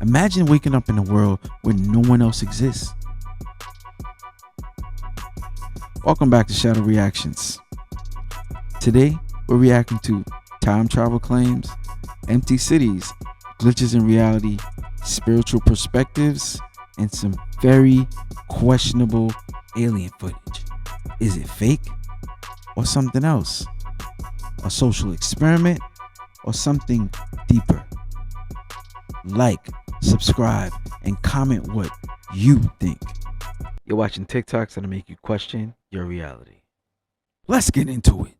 Imagine waking up in a world where no one else exists. Welcome back to Shadow Reactions. Today, we're reacting to time travel claims, empty cities, glitches in reality, spiritual perspectives, and some very questionable alien footage. Is it fake or something else? A social experiment or something deeper? Like, subscribe, and comment what you think. You're watching TikToks that'll make you question your reality. Let's get into it.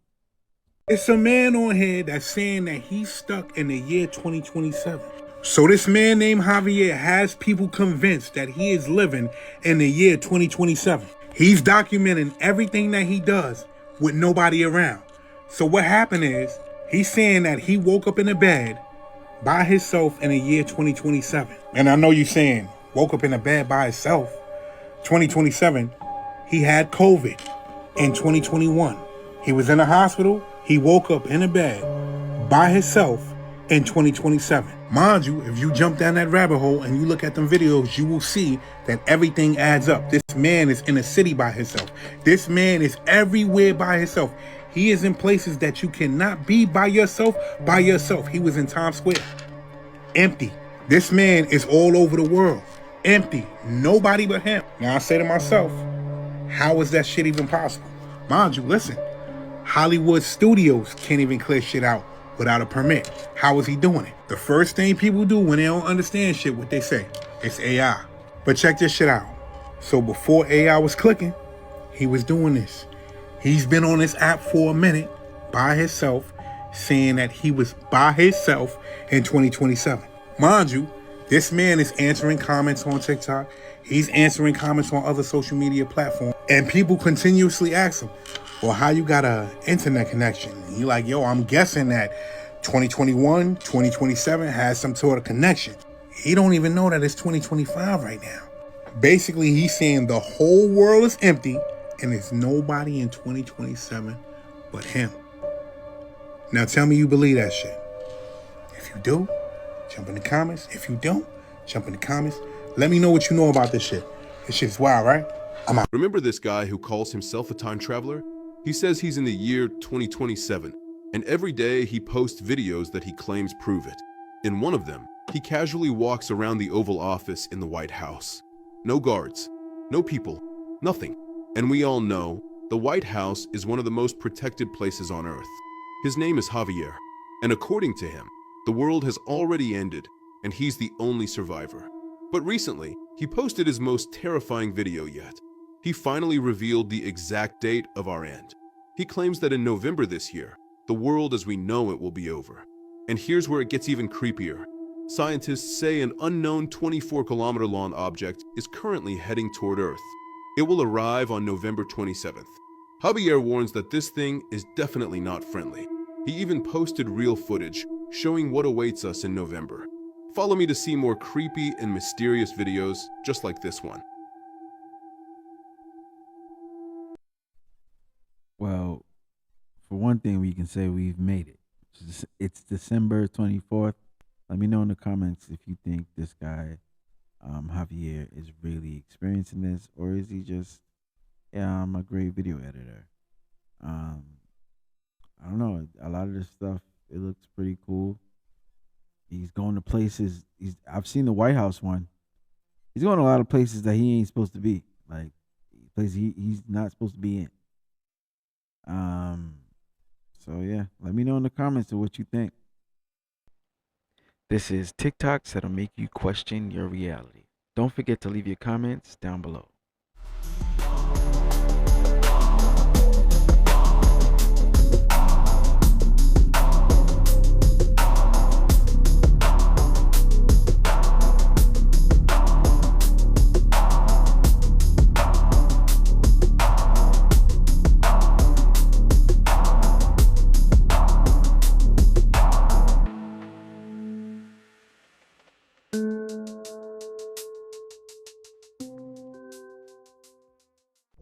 It's a man on here that's saying that he's stuck in the year 2027. So this man named Javier has people convinced that he is living in the year 2027. He's documenting everything that he does with nobody around. So what happened is, he's saying that he woke up in a bed by himself in the year 2027. And I know you're saying, woke up in a bed by himself? 2027, he had COVID in 2021. He was in a hospital. He woke up in a bed by himself in 2027. Mind you, if you jump down that rabbit hole and you look at them videos, you will see that everything adds up. This man is in a city by himself. This man is everywhere by himself. He is in places that you cannot be by yourself. He was in Times Square. Empty. This man is all over the world. Empty. Nobody but him. Now I say to myself, how is that shit even possible? Mind you, listen. Hollywood studios can't even clear shit out without a permit. How is he doing it? The first thing people do when they don't understand shit, what they say, it's AI. But check this shit out. So before AI was clicking, he was doing this. He's been on this app for a minute by himself, saying that he was by himself in 2027. Mind you, this man is answering comments on TikTok. He's answering comments on other social media platforms. And people continuously ask him, well, how you got a internet connection? And you're like, yo, I'm guessing that 2021, 2027 has some sort of connection. He don't even know that it's 2025 right now. Basically, he's saying the whole world is empty and there's nobody in 2027 but him. Now tell me you believe that shit. If you do, jump in the comments. If you don't, jump in the comments. Let me know what you know about this shit. This shit's wild, right? I'm out. Remember this guy who calls himself a time traveler? He says he's in the year 2027, and every day he posts videos that he claims prove it. In one of them, he casually walks around the Oval Office in the White House. No guards, no people, nothing. And we all know the White House is one of the most protected places on Earth. His name is Javier, and according to him, the world has already ended, and he's the only survivor. But recently, he posted his most terrifying video yet. He finally revealed the exact date of our end. He claims that in November this year, the world as we know it will be over. And here's where it gets even creepier. Scientists say an unknown 24-kilometer-long object is currently heading toward Earth. It will arrive on November 27th. Javier warns that this thing is definitely not friendly. He even posted real footage showing what awaits us in November. Follow me to see more creepy and mysterious videos just like this one. Well, for one thing, we can say we've made it. It's December 24th. Let me know in the comments if you think this guy, Javier, is really experiencing this, or is he just, a great video editor. I don't know. A lot of this stuff, it looks pretty cool. He's going to places. I've seen the White House one. He's going to a lot of places that he ain't supposed to be, like places he's not supposed to be in. So yeah, let me know in the comments of what you think. This is TikToks that'll make you question your reality. Don't forget to leave your comments down below.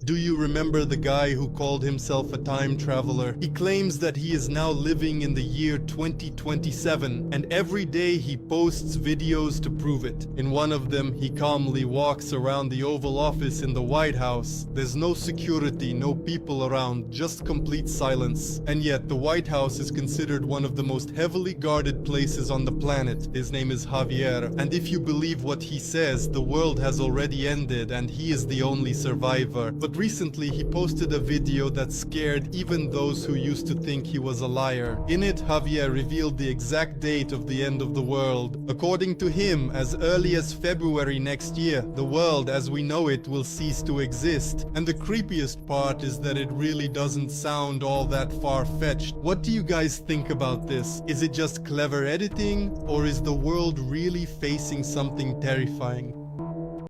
Do you remember the guy who called himself a time traveler? He claims that he is now living in the year 2027, and every day he posts videos to prove it. In one of them, he calmly walks around the Oval Office in the White House. There's no security, no people around, just complete silence. And yet, the White House is considered one of the most heavily guarded places on the planet. His name is Javier, and if you believe what he says, the world has already ended and he is the only survivor. But recently he posted a video that scared even those who used to think he was a liar. In it, Javier revealed the exact date of the end of the world. According to him, as early as February next year, the world as we know it will cease to exist. And the creepiest part is that it really doesn't sound all that far-fetched. What do you guys think about this? Is it just clever editing, or is the world really facing something terrifying?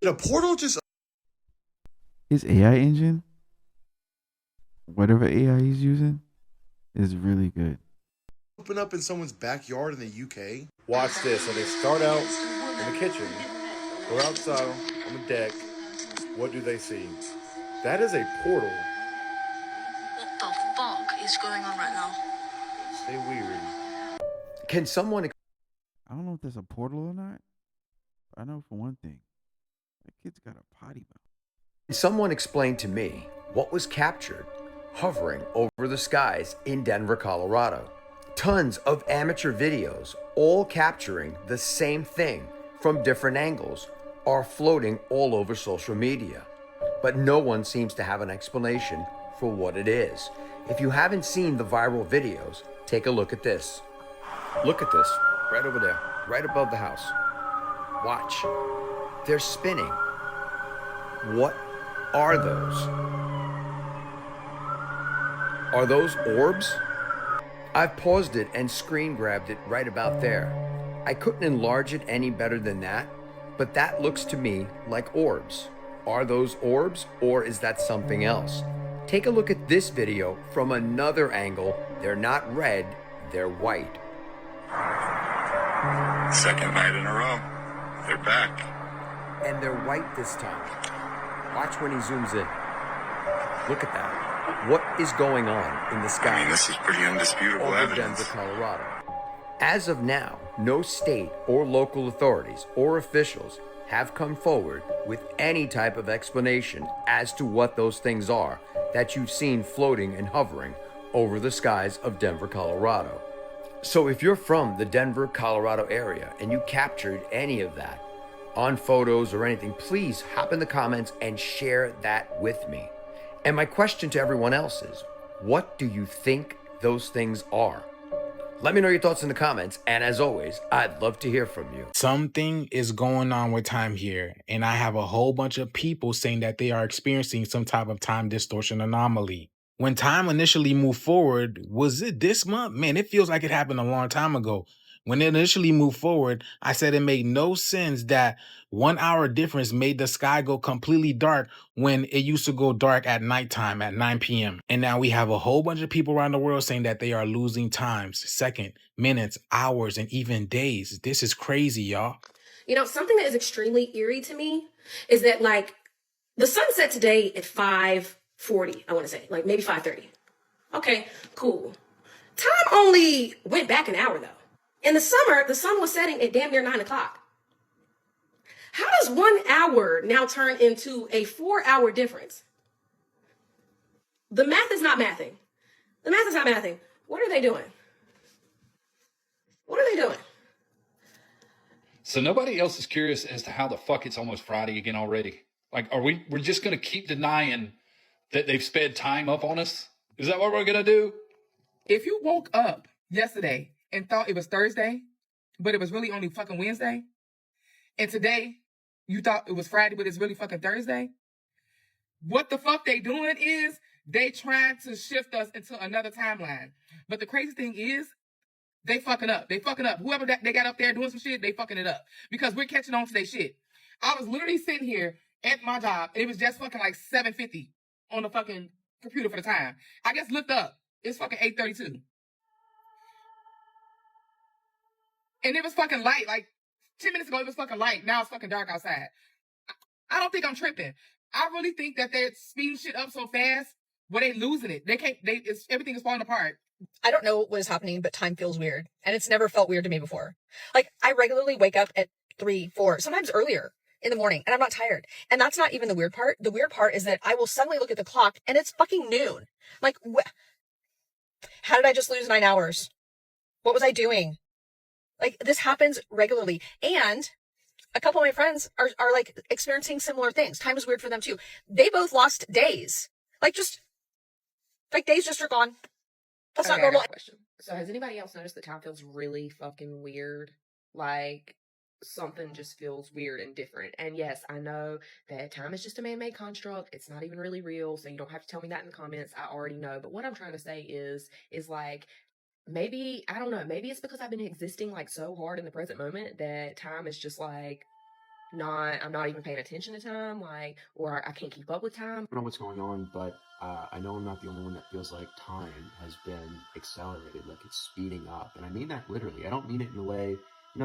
Did a portal just His AI engine, whatever AI he's using, is really good. open up in someone's backyard in the UK? Watch this. So they start out in the kitchen, go outside on the deck. What do they see? That is a portal. What the fuck is going on right now? Stay weird. Can someone I don't know if there's a portal or not. But I know for one thing, that kid's got a potty mouth. Someone explain to me what was captured hovering over the skies in Denver, Colorado? Tons of amateur videos, all capturing the same thing from different angles, are floating all over social media. But no one seems to have an explanation for what it is. If you haven't seen the viral videos, take a look at this. Look at this, right over there, right above the house. Watch. They're spinning. What are those? Are those orbs? I've paused it and screen grabbed it right about there. I couldn't enlarge it any better than that, but that looks to me like orbs. Are those orbs, or is that something else? Take a look at this video from another angle. They're not red, they're white. Second night in a row. They're back. And they're white this time. Watch when he zooms in. Look at that. What is going on in the sky? I mean, this is pretty undisputable over evidence. Denver, Colorado. As of now, no state or local authorities or officials have come forward with any type of explanation as to what those things are that you've seen floating and hovering over the skies of Denver, Colorado. So if you're from the Denver, Colorado area and you captured any of that on photos or anything, please hop in the comments and share that with me. And my question to everyone else is, what do you think those things are? Let me know your thoughts in the comments, and as always, I'd love to hear from you. Something is going on with time here, and I have a whole bunch of people saying that they are experiencing some type of time distortion anomaly. When time initially moved forward, was it this month? Man, it feels like it happened a long time ago. When it initially moved forward, I said it made no sense that 1 hour difference made the sky go completely dark when it used to go dark at nighttime at 9 p.m. And now we have a whole bunch of people around the world saying that they are losing times, second, minutes, hours, and even days. This is crazy, y'all. You know, something that is extremely eerie to me is that, like, the sun set today at 5:40, I want to say, like maybe 5:30. Okay, cool. Time only went back an hour, though. In the summer, the sun was setting at damn near 9 o'clock. How does 1 hour now turn into a 4-hour difference? The math is not mathing. The math is not mathing. What are they doing? What are they doing? So nobody else is curious as to how the fuck it's almost Friday again already. Like, we're just going to keep denying that they've sped time up on us? Is that what we're going to do? If you woke up yesterday and thought it was Thursday, but it was really only fucking Wednesday, and today you thought it was Friday, but it's really fucking Thursday, what the fuck they doing is they trying to shift us into another timeline. But the crazy thing is, they fucking up. They fucking up. Whoever they got up there doing some shit, they fucking it up. Because we're catching on to their shit. I was literally sitting here at my job, and it was just fucking like 7:50 on the fucking computer for the time. I just looked up. It's fucking 8:32. And it was fucking light. Like 10 minutes ago, it was fucking light. Now it's fucking dark outside. I don't think I'm tripping. I really think that they're speeding shit up so fast where they losing it. They can't. Everything is falling apart. I don't know what is happening, but time feels weird, and it's never felt weird to me before. Like, I regularly wake up at 3, 4, sometimes earlier in the morning, and I'm not tired. And that's not even the weird part. The weird part is that I will suddenly look at the clock, and it's fucking noon. Like, how did I just lose 9 hours? What was I doing? Like, this happens regularly. And a couple of my friends are like experiencing similar things. Time is weird for them too. They both lost days. Like days just are gone. That's not normal. Question. So has anybody else noticed that time feels really fucking weird? Like something just feels weird and different. And yes, I know that time is just a man-made construct. It's not even really real. So you don't have to tell me that in the comments. I already know. But what I'm trying to say is like, maybe, I don't know, maybe it's because I've been existing like so hard in the present moment that time is just like, I'm not even paying attention to time, like, or I can't keep up with time. I don't know what's going on, but I know I'm not the only one that feels like time has been accelerated, like it's speeding up. And I mean that literally. I don't mean it in a way,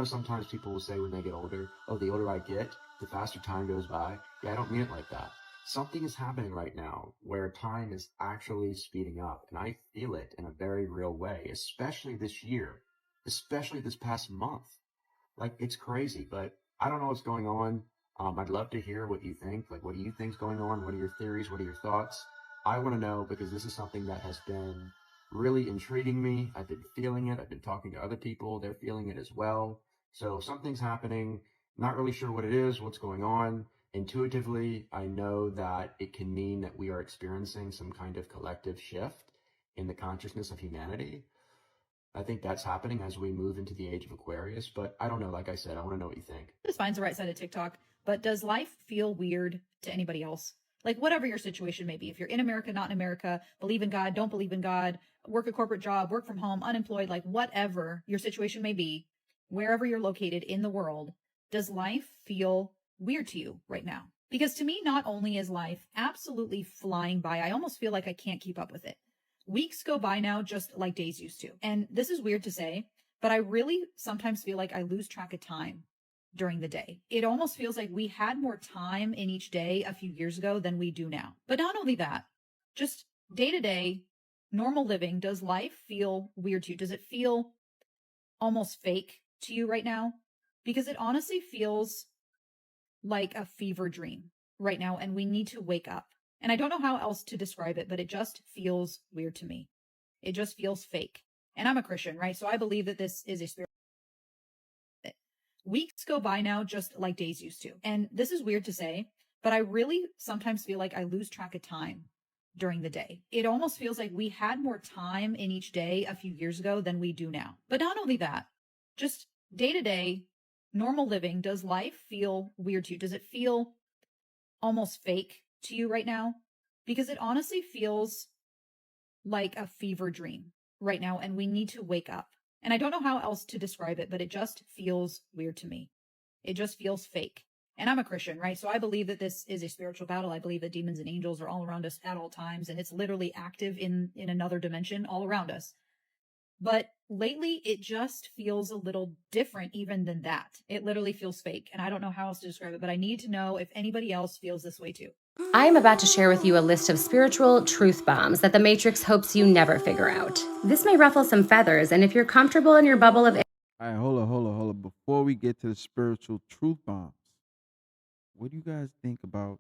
sometimes people will say when they get older, oh, the older I get, the faster time goes by. Yeah, I don't mean it like that. Something is happening right now where time is actually speeding up, and I feel it in a very real way, especially this year, especially this past month. Like, it's crazy, but I don't know what's going on. I'd love to hear what you think. Like, what do you think's going on? What are your theories? What are your thoughts? I want to know because this is something that has been really intriguing me. I've been feeling it. I've been talking to other people. They're feeling it as well. So something's happening. Not really sure what it is, what's going on. Intuitively, I know that it can mean that we are experiencing some kind of collective shift in the consciousness of humanity. I think that's happening as we move into the age of Aquarius, but I don't know. Like I said, I want to know what you think. Just finds the right side of TikTok. But does life feel weird to anybody else? Like, whatever your situation may be, if you're in America, not in America, believe in God, don't believe in God, work a corporate job, work from home, unemployed, like whatever your situation may be, wherever you're located in the world, does life feel weird to you right now? Because to me, not only is life absolutely flying by, I almost feel like I can't keep up with it. Weeks go by now just like days used to. And this is weird to say, but I really sometimes feel like I lose track of time during the day. It almost feels like we had more time in each day a few years ago than we do now. But not only that, just day to day, normal living, does life feel weird to you? Does it feel almost fake to you right now? Because it honestly feels like a fever dream right now, and we need to wake up. And I don't know how else to describe it, but it just feels weird to me. It just feels fake. And I'm a Christian, right? So I believe that this is a spiritual. Weeks go by now just like days used to. And this is weird to say, but I really sometimes feel like I lose track of time during the day. It almost feels like we had more time in each day a few years ago than we do now. But not only that, just day to day, normal living, does life feel weird to you? Does it feel almost fake to you right now? Because it honestly feels like a fever dream right now, and we need to wake up. And I don't know how else to describe it, but it just feels weird to me. It just feels fake. And I'm a Christian, right? So I believe that this is a spiritual battle. I believe that demons and angels are all around us at all times, and it's literally active in another dimension all around us. But lately, it just feels a little different even than that. It literally feels fake. And I don't know how else to describe it, but I need to know if anybody else feels this way too. I am about to share with you a list of spiritual truth bombs that the Matrix hopes you never figure out. This may ruffle some feathers, and if you're comfortable in your bubble of... All right, hold on. Before we get to the spiritual truth bombs, what do you guys think about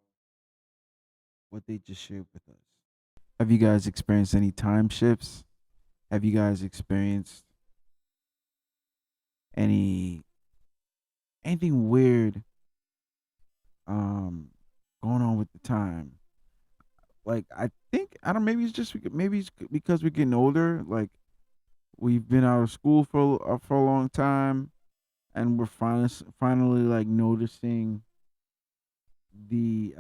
what they just shared with us? Have you guys experienced any time shifts? Have you guys experienced anything weird going on with the time? Like, I don't, maybe it's because we're getting older. Like, we've been out of school for a long time, and we're finally like noticing the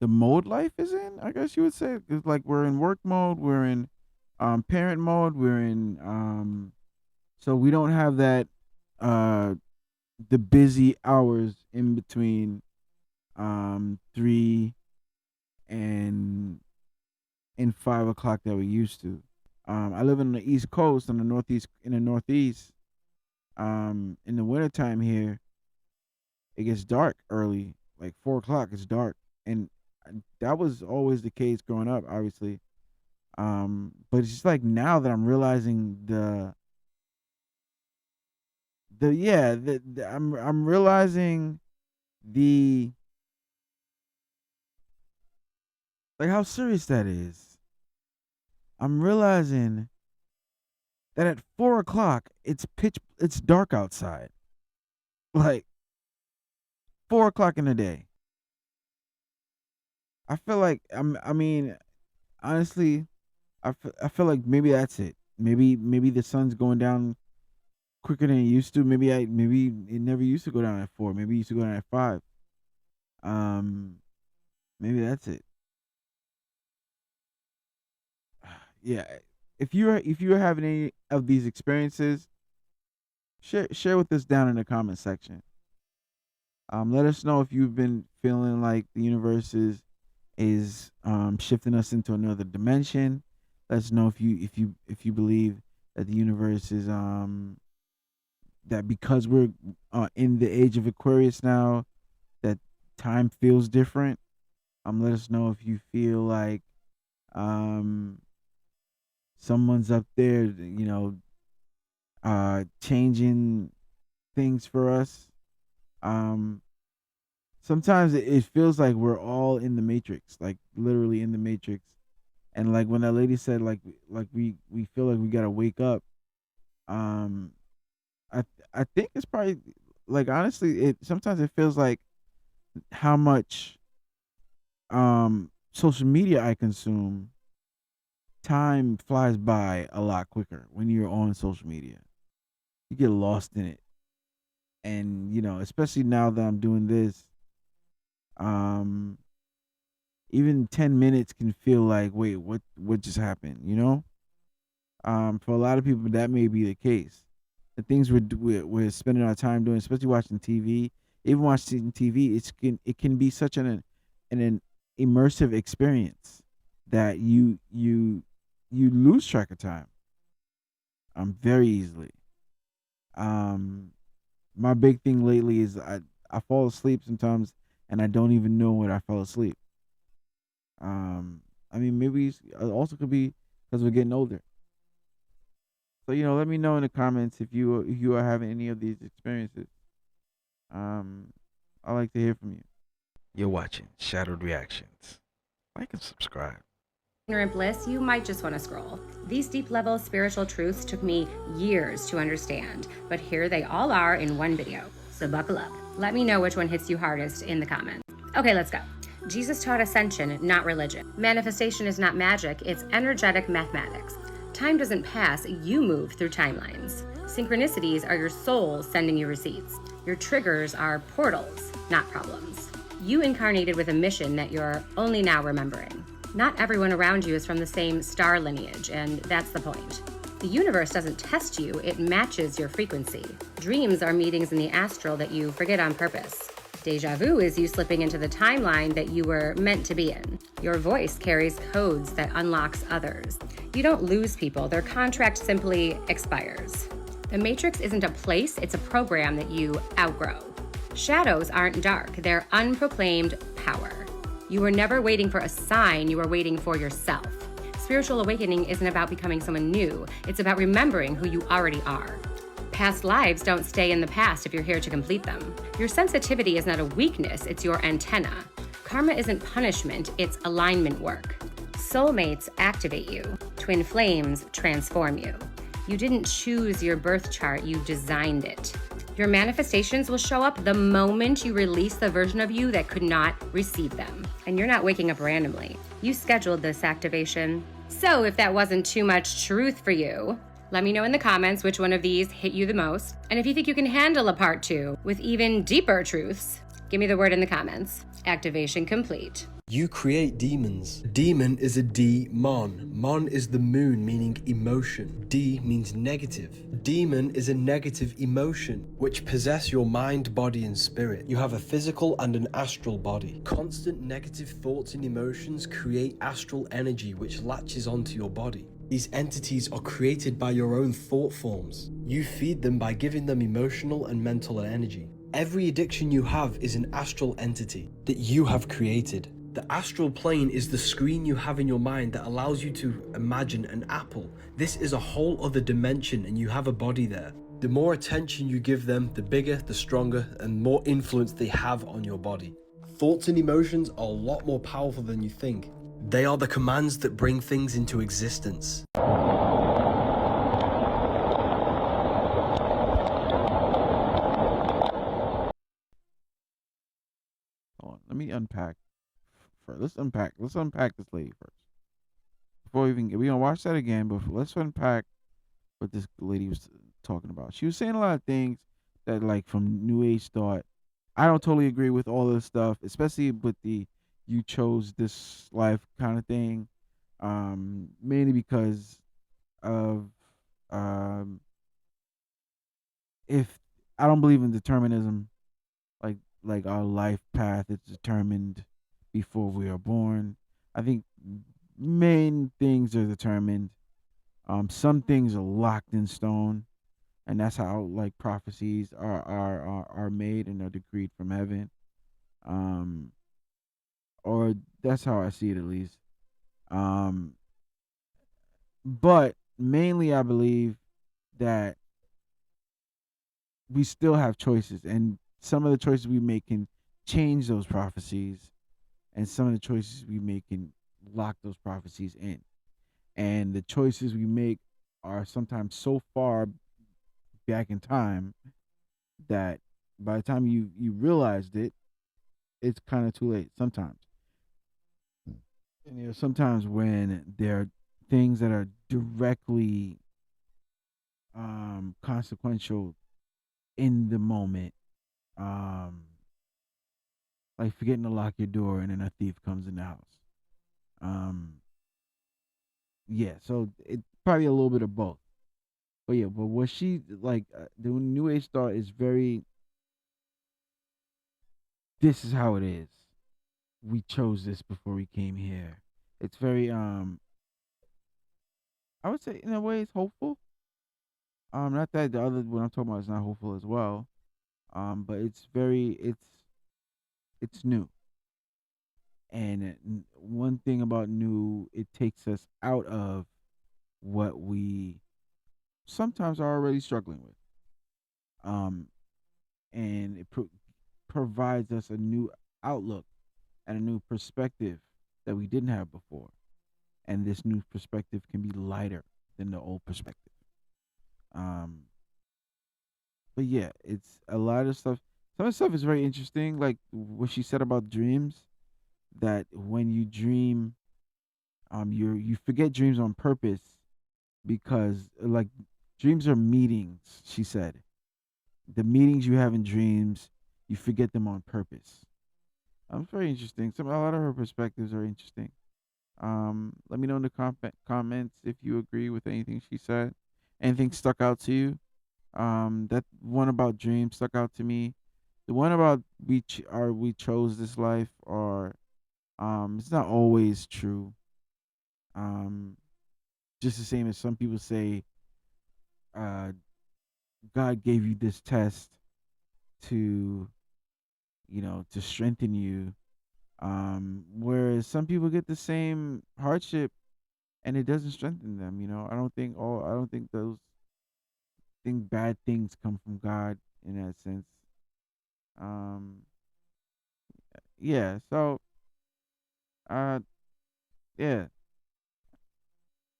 mode life is in, I guess you would say. 'Cause like, we're in work mode, we're in parent mode, we're in so we don't have that the busy hours in between 3 and 5 o'clock that we used to. I live in the East Coast, in the Northeast. In the wintertime here, it gets dark early, like 4 o'clock. It's dark, and that was always the case growing up, obviously. But it's just like now that I'm realizing I'm realizing the like how serious that is. I'm realizing that at 4 o'clock it's dark outside. Like 4 o'clock in the day. I feel like I mean, honestly, I feel like maybe that's it. Maybe the sun's going down quicker than it used to. Maybe it never used to go down at 4. Maybe it used to go down at 5. Um, maybe that's it. Yeah. If you're having any of these experiences, share with us down in the comment section. Let us know if you've been feeling like the universe is shifting us into another dimension. Let us know if you believe that the universe is that because we're in the age of Aquarius now, that time feels different. Let us know if you feel like someone's up there, changing things for us. Sometimes it feels like we're all in the matrix, like literally in the matrix. And like when that lady said like we feel like we gotta wake up. um I think it's probably, like, honestly, it sometimes it feels like how much social media I consume. Time flies by a lot quicker when you're on social media. You get lost in it. And especially now that I'm doing this, um even 10 minutes can feel like, wait, what just happened? For a lot of people that may be the case. The things we're spending our time doing, especially watching TV. Even watching TV, it can be such an immersive experience that you lose track of time very easily. My big thing lately is I fall asleep sometimes and I don't even know when I fell asleep. I mean, maybe it also could be because we're getting older. So let me know in the comments if you are having any of these experiences. I like to hear from you. You're watching Shadowed Reactions. Like and subscribe. Ignorant bliss, you might just want to scroll. These deep level spiritual truths took me years to understand, but here they all are in one video. So buckle up. Let me know which one hits you hardest in the comments. Okay, let's go. Jesus taught ascension, not religion. Manifestation is not magic, it's energetic mathematics. Time doesn't pass, you move through timelines. Synchronicities are your soul sending you receipts. Your triggers are portals, not problems. You incarnated with a mission that you're only now remembering. Not everyone around you is from the same star lineage, and that's the point. The universe doesn't test you, it matches your frequency. Dreams are meetings in the astral that you forget on purpose. Deja vu is you slipping into the timeline that you were meant to be in. Your voice carries codes that unlocks others. You don't lose people, their contract simply expires. The Matrix isn't a place, it's a program that you outgrow. Shadows aren't dark, they're unproclaimed power. You were never waiting for a sign, you were waiting for yourself. Spiritual awakening isn't about becoming someone new, it's about remembering who you already are. Past lives don't stay in the past if you're here to complete them. Your sensitivity is not a weakness, it's your antenna. Karma isn't punishment, it's alignment work. Soulmates activate you. Twin flames transform you. You didn't choose your birth chart, you designed it. Your manifestations will show up the moment you release the version of you that could not receive them. And you're not waking up randomly. You scheduled this activation. So if that wasn't too much truth for you, let me know in the comments which one of these hit you the most. And if you think you can handle a part 2 with even deeper truths, give me the word in the comments. Activation complete. You create demons. Demon is a D-mon. Mon is the moon, meaning emotion. D means negative. Demon is a negative emotion, which possess your mind, body, and spirit. You have a physical and an astral body. Constant negative thoughts and emotions create astral energy, which latches onto your body. These entities are created by your own thought forms. You feed them by giving them emotional and mental energy. Every addiction you have is an astral entity that you have created. The astral plane is the screen you have in your mind that allows you to imagine an apple. This is a whole other dimension and you have a body there. The more attention you give them, the bigger, the stronger, and more influence they have on your body. Thoughts and emotions are a lot more powerful than you think. They are the commands that bring things into existence. Hold on, let me unpack. Let's unpack this lady first. Before we even get, we gonna watch that again, but let's unpack what this lady was talking about. She was saying a lot of things that, like, from New Age thought. I don't totally agree with all this stuff, especially with the "you chose this life" kind of thing. Mainly because of if I don't believe in determinism, like our life path is determined before we are born. I think main things are determined. Some things are locked in stone, and that's how, like, prophecies are made and are decreed from heaven. Um, or that's how I see it, at least. Um, but mainly I believe that we still have choices, and some of the choices we make can change those prophecies, and some of the choices we make can lock those prophecies in. And the choices we make are sometimes so far back in time that by the time you realized it, it's kind of too late sometimes. And sometimes when there are things that are directly consequential in the moment, like forgetting to lock your door and then a thief comes in the house. Yeah, so it's probably a little bit of both. But yeah, but what she, like, the New Age thought is very, this is how it is. We chose this before we came here. It's very I would say in a way it's hopeful. Not that the other what I'm talking about is not hopeful as well. But it's very, it's new. And one thing about new, it takes us out of what we sometimes are already struggling with. And it provides us a new outlook and a new perspective that we didn't have before. And this new perspective can be lighter than the old perspective. But yeah, it's a lot of stuff. Some of the stuff is very interesting, like what she said about dreams. That when you dream, you forget dreams on purpose because, like, dreams are meetings. She said the meetings you have in dreams, you forget them on purpose. It's very interesting. A lot of her perspectives are interesting. Let me know in the comments if you agree with anything she said. Anything stuck out to you? That one about dreams stuck out to me. The one about we chose this life, or it's not always true. Just the same as some people say, God gave you this test to, to strengthen you. Whereas some people get the same hardship and it doesn't strengthen them. I don't think those bad things come from God in that sense. Um, yeah. So, uh, yeah,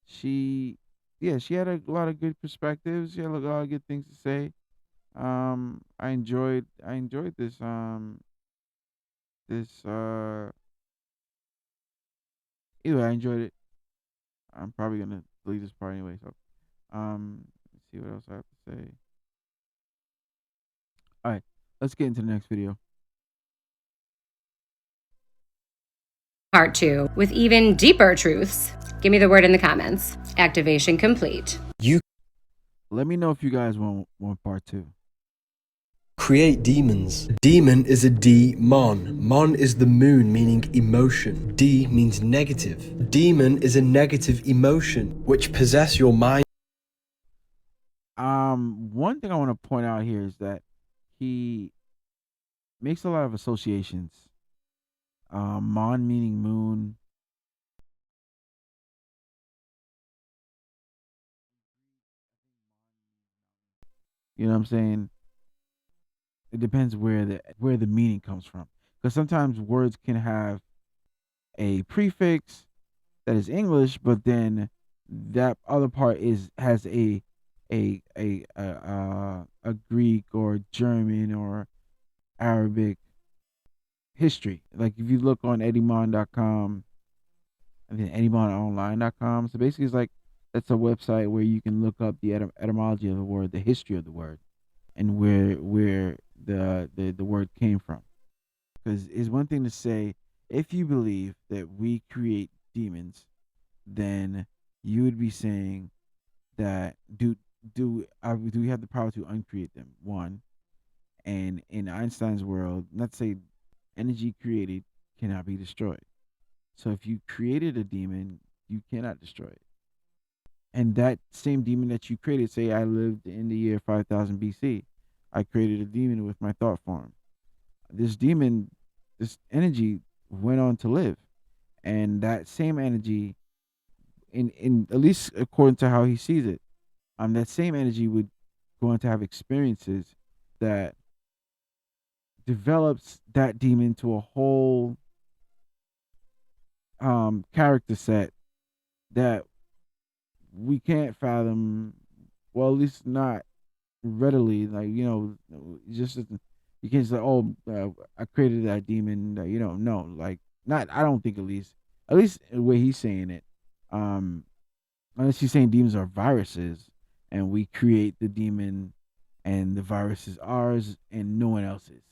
she, she had a lot of good perspectives. She had a lot of good things to say. I enjoyed this. This. Anyway, I enjoyed it. I'm probably gonna delete this part anyway. So, let's see what else I have to say. All right, let's get into the next video. Part 2 with even deeper truths. Give me the word in the comments. Activation complete. Let me know if you guys want part 2. Create demons. Demon is a D-mon. Mon is the moon, meaning emotion. D means negative. Demon is a negative emotion which possess your mind. One thing I want to point out here is that he makes a lot of associations. Mon meaning moon. You know what I'm saying? It depends where the meaning comes from. Because sometimes words can have a prefix that is English, but then that other part has a Greek or German or Arabic history. Like if you look on eddymon.com, I think eddymononline.com. So basically, it's like that's a website where you can look up the etymology of the word, the history of the word, and where the word came from. Because it's one thing to say, if you believe that we create demons, then you would be saying that do we have the power to uncreate them? One, and in Einstein's world, not to say energy created cannot be destroyed. So if you created a demon, you cannot destroy it. And that same demon that you created, say I lived in the year 5000 BC, I created a demon with my thought form. This demon, this energy went on to live. And that same energy, in at least according to how he sees it, that same energy would go on to have experiences that develops that demon to a whole character set that we can't fathom. Well, at least not readily. Like just you can't say, "Oh, I created that demon." You don't know. Like not. I don't think at least the way he's saying it. Unless he's saying demons are viruses, and we create the demon, and the virus is ours, and no one else's.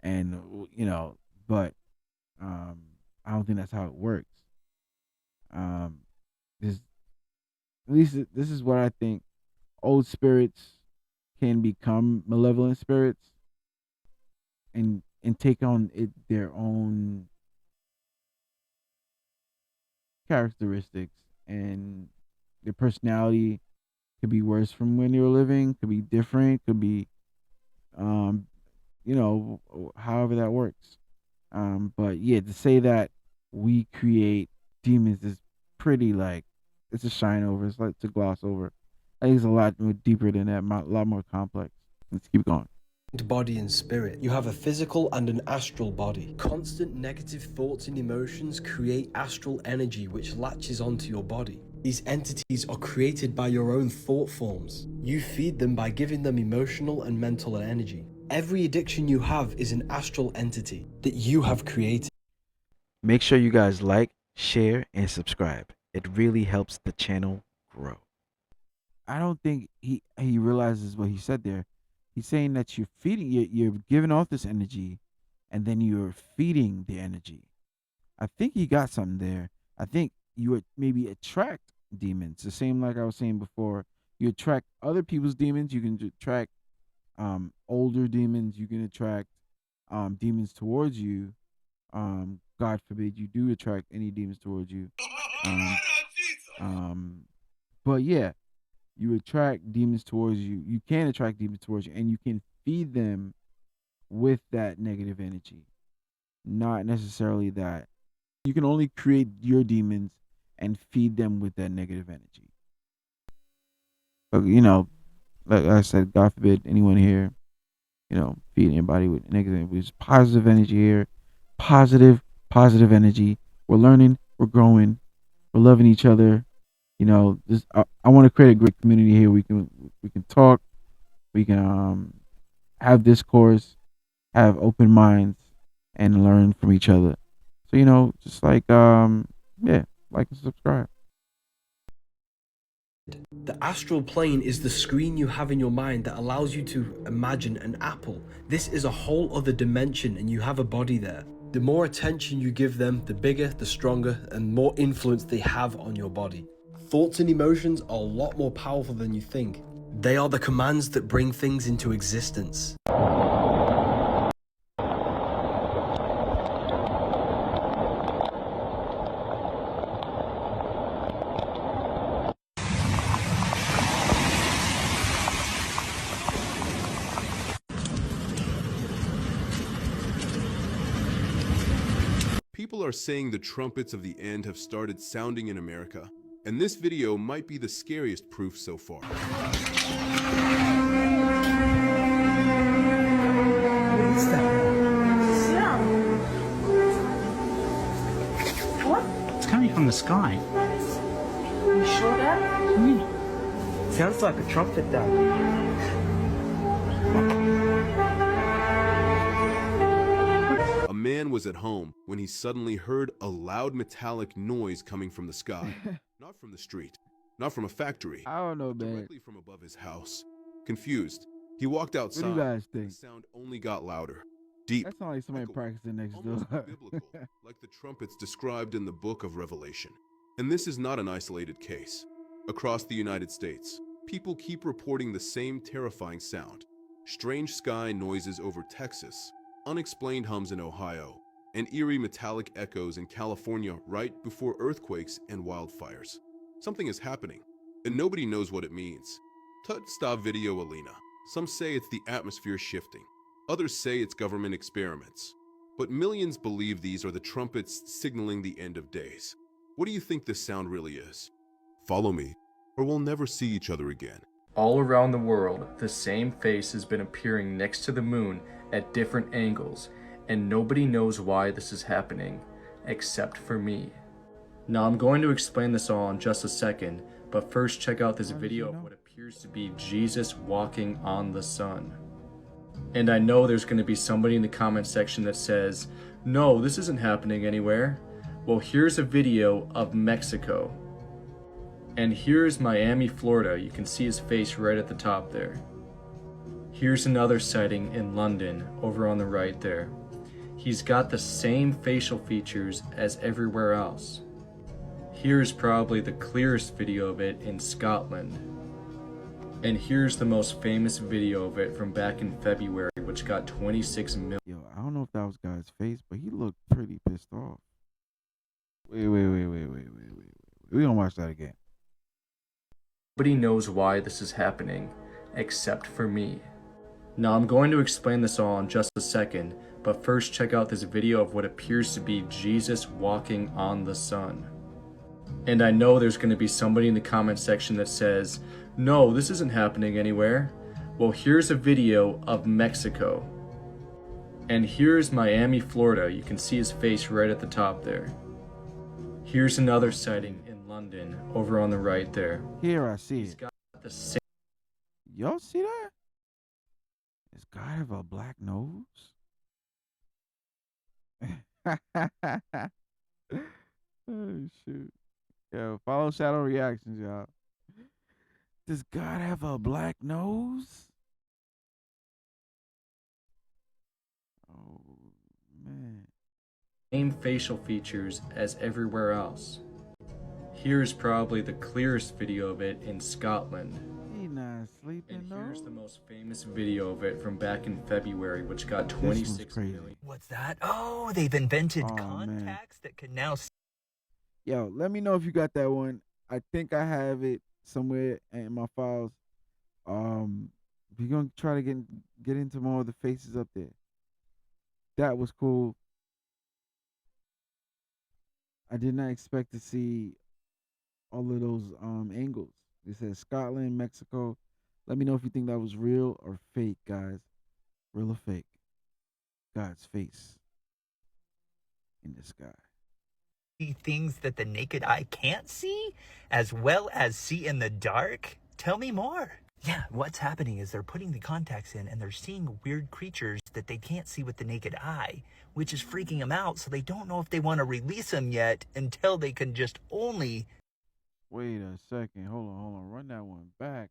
And but I don't think that's how it works. This At least this is what I think. Old spirits can become malevolent spirits and take on their own characteristics, and their personality could be worse from when they were living, could be different, could be however that works. But yeah, to say that we create demons is pretty like it's a shine over. It's like to gloss over. I think it's a lot more deeper than that, a lot more complex. Let's keep going. Body and spirit. You have a physical and an astral body. Constant negative thoughts and emotions create astral energy which latches onto your body. These entities are created by your own thought forms. You feed them by giving them emotional and mental energy. Every addiction you have is an astral entity that you have created. Make sure you guys like, share, and subscribe. It really helps the channel grow. I don't think he realizes what he said there. He's saying that you're giving off this energy, and then you're feeding the energy. I think he got something there. I think you would maybe attract demons. The same like I was saying before. You attract other people's demons. You can attract older demons. You can attract demons towards you. God forbid you do attract any demons towards you. But yeah, you attract demons towards you. You can attract demons towards you, and you can feed them with that negative energy. Not necessarily that. You can only create your demons and feed them with that negative energy. But, like I said, God forbid anyone here, feed anybody with negative energy. It's positive energy here. Positive energy. We're learning. We're growing. We're loving each other. I want to create a great community here. We can talk. We can have discourse, have open minds, and learn from each other. So just like like and subscribe. The astral plane is the screen you have in your mind that allows you to imagine an apple. This is a whole other dimension, and you have a body there. The more attention you give them, the bigger, the stronger, and more influence they have on your body. Thoughts and emotions are a lot more powerful than you think. They are the commands that bring things into existence. People are saying the trumpets of the end have started sounding in America, and this video might be the scariest proof so far. What is that? What? It's coming from the sky. You sure that? Sounds like a trumpet, though. A man was at home when he suddenly heard a loud metallic noise coming from the sky. Not from the street, not from a factory. I don't know, man. Directly from above his house. Confused, he walked outside. What do you guys think? The sound only got louder, deep. That sounds like somebody practicing next door. Biblical, like the trumpets described in the book of Revelation. And this is not an isolated case. Across the United States, people keep reporting the same terrifying sound. Strange sky noises over Texas, unexplained hums in Ohio, and eerie metallic echoes in California right before earthquakes and wildfires. Something is happening, and nobody knows what it means. Tut sta video Alina. Some say it's the atmosphere shifting. Others say it's government experiments. But millions believe these are the trumpets signaling the end of days. What do you think this sound really is? Follow me, or we'll never see each other again. All around the world, the same face has been appearing next to the moon at different angles, and nobody knows why this is happening, except for me. Now I'm going to explain this all in just a second, but first check out this video of what appears to be Jesus walking on the sun. And I know there's going to be somebody in the comment section that says, no, this isn't happening anywhere. Well, here's a video of Mexico. And here's Miami, Florida. You can see his face right at the top there. Here's another sighting in London, over on the right there. He's got the same facial features as everywhere else. Here's probably the clearest video of it in Scotland. And here's the most famous video of it from back in February, which got 26 million. Yo, I don't know if that was Guy's face, but he looked pretty pissed off. Wait. We're gonna watch that again. Nobody knows why this is happening, except for me. Now I'm going to explain this all in just a second, but first check out this video of what appears to be Jesus walking on the sun. And I know there's going to be somebody in the comment section that says, no, this isn't happening anywhere. Well, here's a video of Mexico. And here's Miami, Florida. You can see his face right at the top there. Here's another sighting in London, over on the right there. Here I see He's it. got the same. Y'all see that? Does God have a black nose? Oh shoot. Yo, follow Shadow Reactions, y'all. Does God have a black nose? Oh man. Same facial features as everywhere else. Here's probably the clearest video of it in Scotland. He not sleeping. And here's the most famous video of it from back in February, which got 26 million. What's that? Oh, they've invented Oh, contacts that can now. Yo, let me know if you got that one. I think I have it somewhere in my files. We're gonna try to get into more of the faces up there. That was cool. I did not expect to see all of those angles. It says Scotland, Mexico. Let me know if you think that was real or fake, guys. Real or fake? God's face in the sky. See things that the naked eye can't see, as well as see in the dark? Tell me more. Yeah, what's happening is they're putting the contacts in and they're seeing weird creatures that they can't see with the naked eye, which is freaking them out, so they don't know if they want to release them yet until they can just only... Wait a second. Hold on. Run that one back.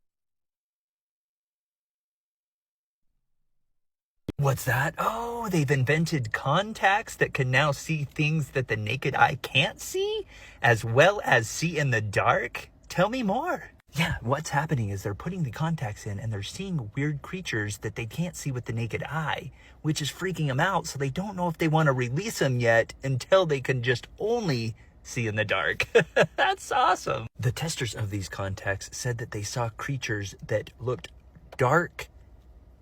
What's that? Oh, they've invented contacts that can now see things that the naked eye can't see, as well as see in the dark? Tell me more. Yeah, what's happening is they're putting the contacts in and they're seeing weird creatures that they can't see with the naked eye, which is freaking them out, so they don't know if they want to release them yet until they can just only see in the dark. That's awesome. The testers of these contacts said that they saw creatures that looked dark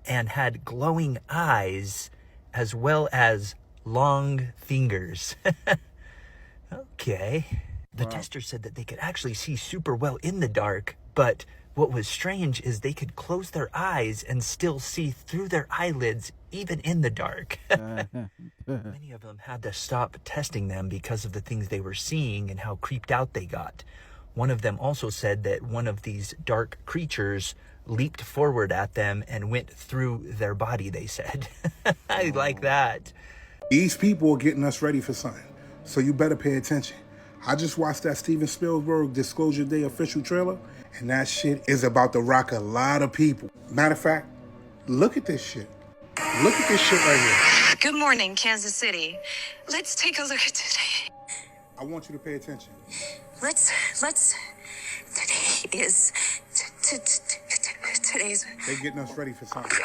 and had glowing eyes, as well as long fingers. Okay. The tester said that they could actually see super well in the dark, but what was strange is they could close their eyes and still see through their eyelids, even in the dark. Many of them had to stop testing them because of the things they were seeing and how creeped out they got. One of them also said that one of these dark creatures leaped forward at them and went through their body, they said. I like that. These people are getting us ready for something, so you better pay attention. I just watched that Steven Spielberg Disclosure Day official trailer, and that shit is about to rock a lot of people. Matter of fact, look at this shit. Look at this shit right here. Good morning, Kansas City. Let's take a look at today. I want you to pay attention. Let's, today is, today's. They're getting us ready for something.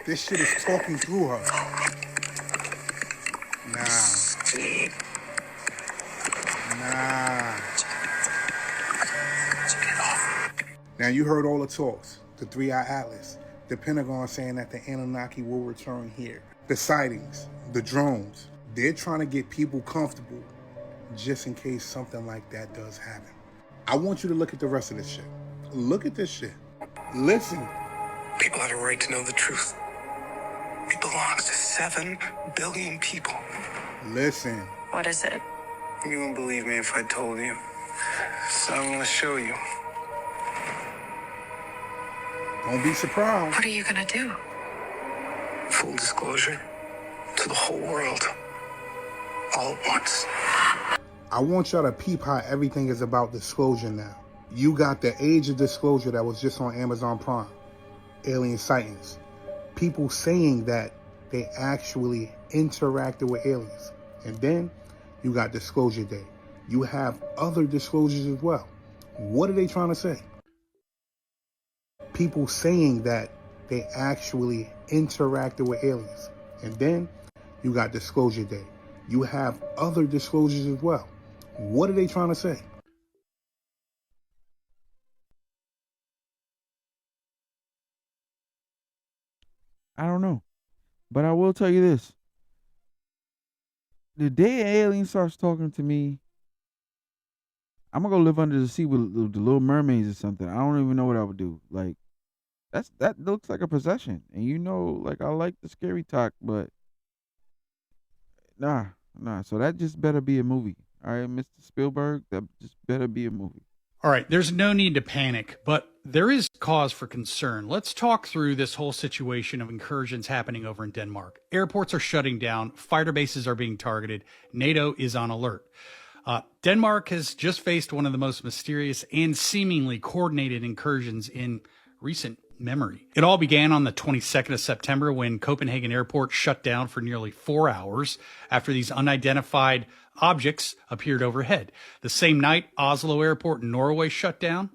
This shit is talking through her. Nah. Now you heard all the talks. The 3-Eye Atlas. The Pentagon saying that the Anunnaki will return here. The sightings. The drones. They're trying to get people comfortable just in case something like that does happen. I want you to look at the rest of this shit. Look at this shit. Listen. People have a right to know the truth. It belongs to 7 billion people. Listen. What is it? You wouldn't believe me if I told you. So I'm going to show you. Don't be surprised. What are you going to do? Full disclosure to the whole world. All at once. I want y'all to peep how everything is about disclosure now. You got the Age of Disclosure that was just on Amazon Prime. Alien sightings. People saying that they actually interacted with aliens. And then you got Disclosure Day. You have other disclosures as well. What are they trying to say? People saying that they actually interacted with aliens. And then you got Disclosure Day. You have other disclosures as well. What are they trying to say? I don't know. But I will tell you this. The day an alien starts talking to me, I'm going to go live under the sea with the little mermaids or something. I don't even know what I would do. Like, that looks like a possession. And you know, like, I like the scary talk, but nah. So that just better be a movie. All right, Mr. Spielberg, that just better be a movie. All right, there's no need to panic, but there is cause for concern. Let's talk through this whole situation of incursions happening over in Denmark. Airports are shutting down, fighter bases are being targeted, NATO is on alert. Denmark has just faced one of the most mysterious and seemingly coordinated incursions in recent memory. It all began on the 22nd of September when Copenhagen Airport shut down for nearly 4 hours after these unidentified objects appeared overhead. The same night, Oslo Airport in Norway shut down.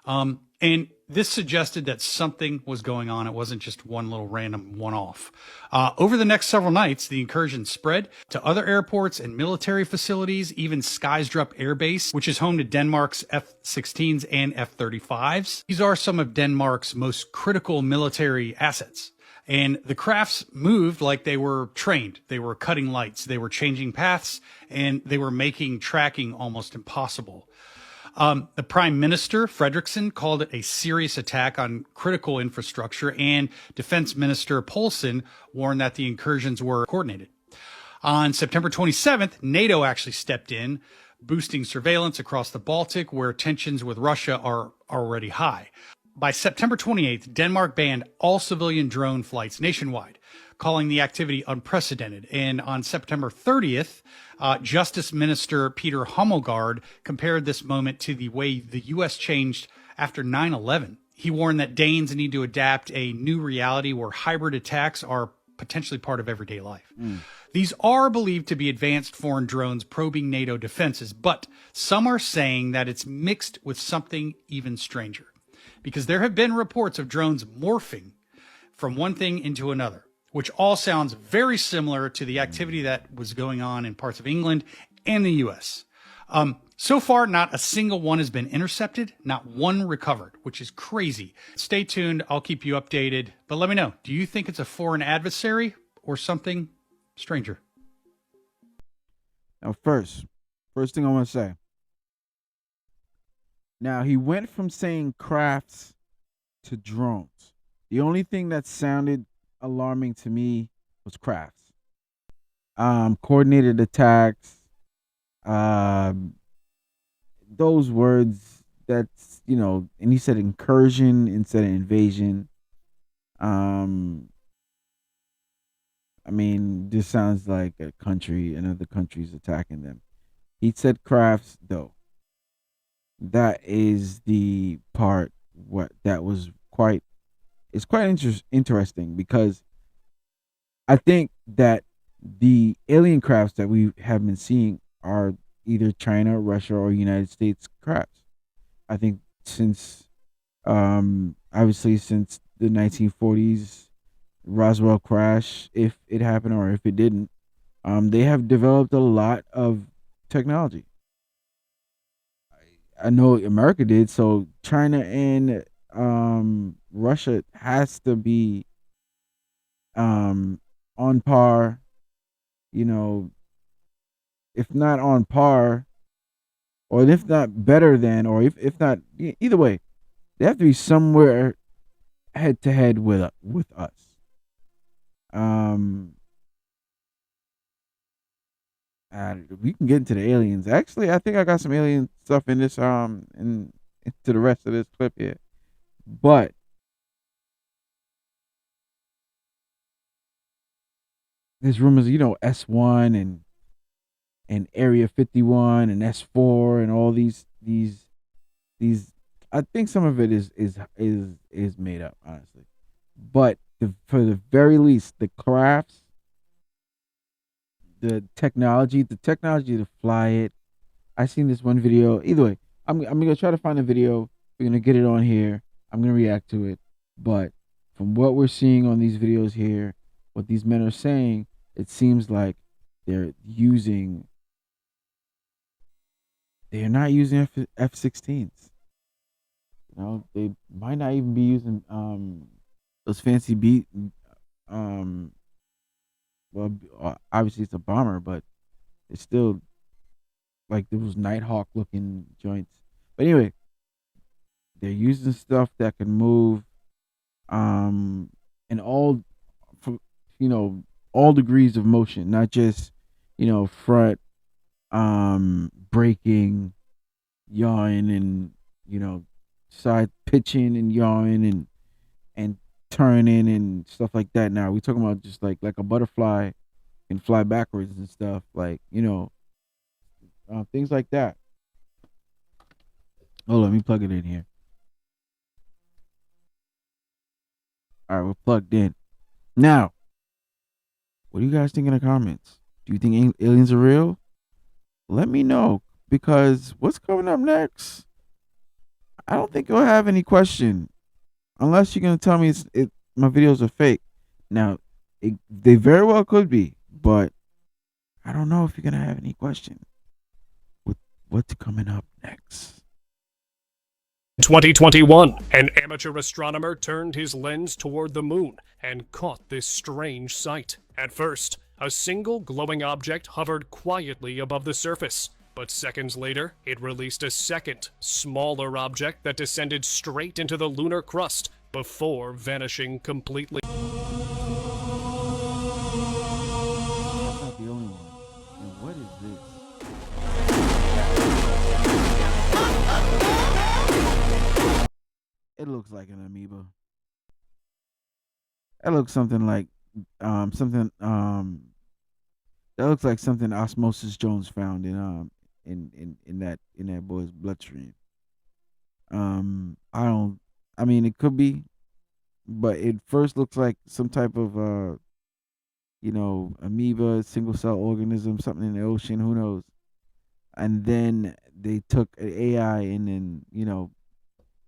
And this suggested that something was going on. It wasn't just one little random one-off. Over the next several nights, the incursion spread to other airports and military facilities, even Skysdrup Air Base, which is home to Denmark's F-16s and F-35s. These are some of Denmark's most critical military assets. And the crafts moved like they were trained. They were cutting lights, they were changing paths, and they were making tracking almost impossible. The Prime Minister, Fredriksson, called it a serious attack on critical infrastructure, and Defense Minister Poulsen warned that the incursions were coordinated. On September 27th, NATO actually stepped in, boosting surveillance across the Baltic, where tensions with Russia are already high. By September 28th, Denmark banned all civilian drone flights nationwide, calling the activity unprecedented. And on September 30th, Justice Minister Peter Hummelgaard compared this moment to the way the U.S. changed after 9/11. He warned that Danes need to adapt a new reality where hybrid attacks are potentially part of everyday life. These are believed to be advanced foreign drones probing NATO defenses, but some are saying that it's mixed with something even stranger, because there have been reports of drones morphing from one thing into another, which all sounds very similar to the activity that was going on in parts of England and the U.S. So far, not a single one has been intercepted, not one recovered, which is crazy. Stay tuned. I'll keep you updated. But let me know, do you think it's a foreign adversary or something stranger? Now, first thing I want to say. Now, he went from saying crafts to drones. The only thing that sounded alarming to me was crafts. Coordinated attacks. Those words. That's and he said incursion instead of invasion. I mean, this sounds like a country, another country's attacking them. He said crafts, though. That is the part that was quite interesting because I think that the alien crafts that we have been seeing are either China, Russia, or United States crafts. I think since obviously since the 1940s Roswell crash, if it happened or if it didn't, they have developed a lot of technology. I know America did, so China and Russia has to be on par, if not on par, or if not better than, or if not either way, they have to be somewhere head to head with us. We can get into the aliens. Actually, I think I got some alien stuff in this into the rest of this clip here. But there's rumors, S1 and Area 51 and S4 and all these I think some of it is made up, honestly. But for the very least, the crafts, the technology to fly it. I seen this one video. Either way, I'm gonna try to find a video. We're gonna get it on here. I'm gonna react to it. But from what we're seeing on these videos here, what these men are saying, it seems like they're not using F-16s. They might not even be using those fancy well, obviously it's a bomber, but it's still like those Nighthawk looking joints. But anyway, they're using stuff that can move in all all degrees of motion, not just front braking, yawing, and side pitching and yawing and turning and stuff like that. Now we're talking about just like a butterfly can fly backwards and stuff, like things like that. Oh, let me plug it in here. All right, we're plugged in. Now, what do you guys think in the comments? Do you think aliens are real? Let me know, because what's coming up next, I don't think you'll have any question unless you're gonna tell me my videos are fake. Now, they very well could be, but I don't know if you're gonna have any question with what's coming up next. 2021, an amateur astronomer turned his lens toward the moon and caught this strange sight. At first, a single glowing object hovered quietly above the surface, but seconds later, it released a second, smaller object that descended straight into the lunar crust before vanishing completely. That's not the only one. And what is this? It looks like an amoeba. That looks something like that looks like something Osmosis Jones found in that boy's bloodstream. I mean, it could be, but it first looks like some type of amoeba, single cell organism, something in the ocean, who knows. And then they took an AI and then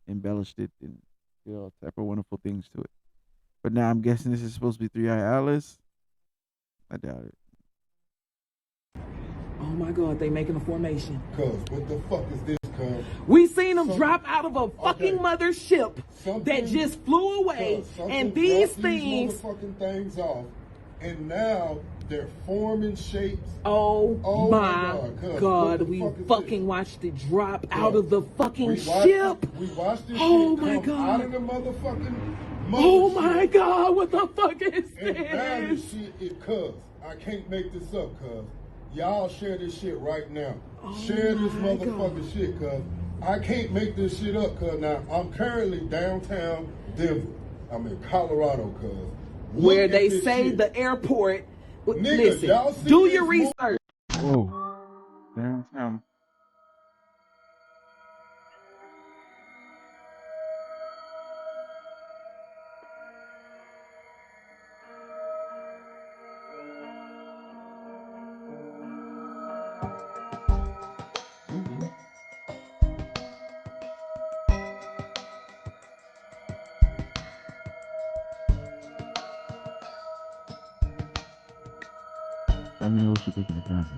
embellished it and did all type of wonderful things to it. But now I'm guessing this is supposed to be Three-Eye Atlas. I doubt it. Oh my God, they making a formation. Cuz, what the fuck is this, cuz? We seen them drop out of a fucking mothership that just flew away, and these things motherfucking things off, and now They're forming shapes. Oh, my God. What the We fuck is fucking this? watched it drop Yeah. out of the fucking We ship. We watched this Oh, shit my come God. out of the motherfucking Oh, mothership. my God. What the fuck is And now this? this shit is cuz. I can't make this up, cuz. Y'all share this shit right now. Share this motherfucking shit, cuz. I can't make this shit up, cuz. Now, I'm currently downtown Denver. I'm in Colorado, cuz. Where Look they at this say shit. the airport. Nigga, y'all Listen, see do this your movie? research. Whoa. Downtown. Let me know what you think in the comments.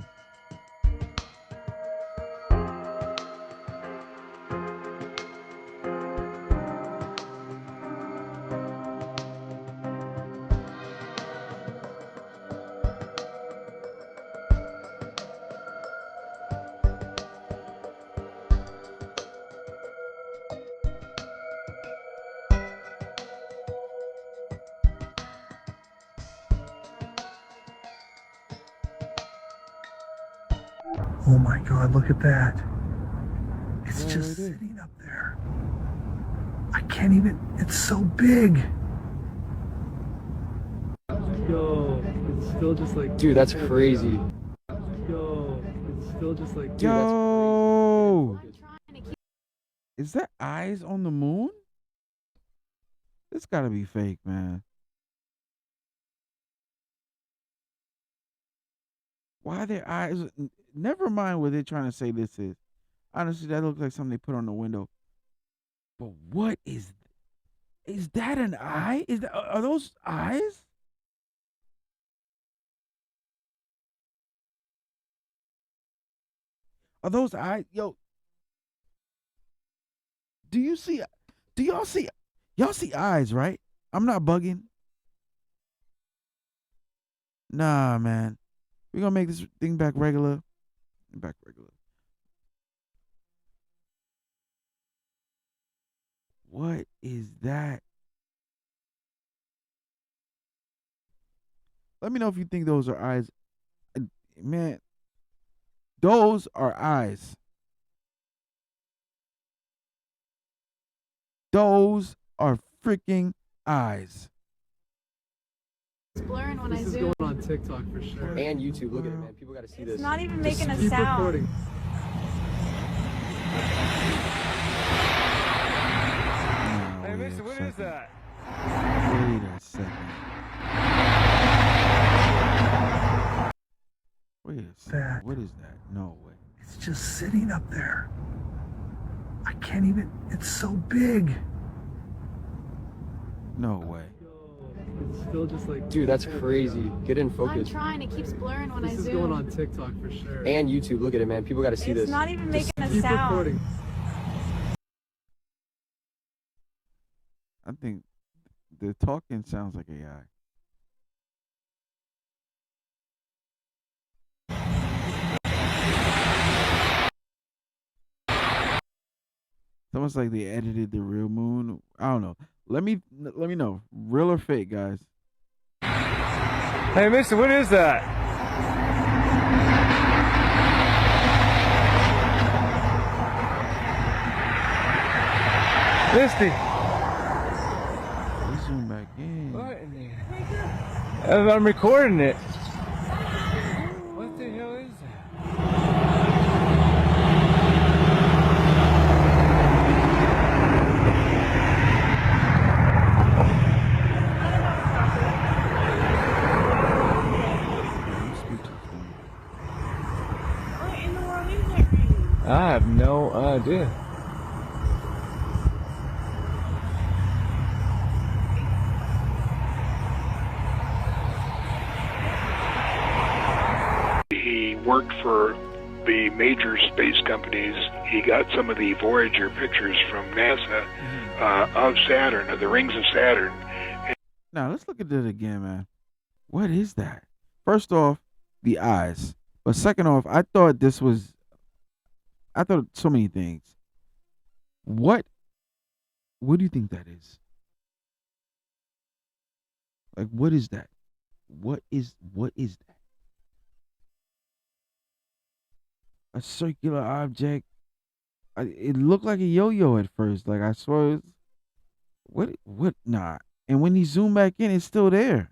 Oh my God, look at that. It's just sitting up there. I can't even, it's so big. Yo, it's still just like. Dude, that's crazy. Yo, it's still just like. Yo! Is that eyes on the moon? This gotta be fake, man. Why are their eyes? Never mind what they're trying to say this is. Honestly, that looks like something they put on the window. But what is that an eye? Are those eyes? Are those eyes? Yo, do y'all see eyes, right? I'm not bugging. Nah, man. We're gonna make this thing back regular. What is that? Let me know if you think those are eyes. Man, those are eyes. Those are freaking eyes. It's blurring when I zoom. This is going on TikTok for sure. And YouTube. Look at it, man. People got to see this. It's not even making a keep sound. Recording. Hey, mister, what is that? Wait a second. Wait a second. What is that? No way. It's just sitting up there. I can't even, it's so big. No way. It's still just like. Dude, that's crazy. Get in focus. I'm trying. It keeps blurring when I zoom. This is going on TikTok for sure. And YouTube. Look at it, man. People got to see this. It's not even making a Keep sound. recording. I think the talking sounds like AI. It's almost like they edited the real moon. I don't know. Let me know, real or fake, guys. Hey, mister, what is that? Misty. Let's zoom back in. What in there? I'm recording it. What the hell is that? I have no idea. He worked for the major space companies. He got some of the Voyager pictures from NASA of Saturn, of the rings of Saturn. Now let's look at that again, man. What is that? First off, the eyes. But second off, I thought so many things. What do you think that is? Like, what is that? What is that? A circular object. It looked like a yo-yo at first. Like, I swear, what? Nah. And when you zoom back in, it's still there.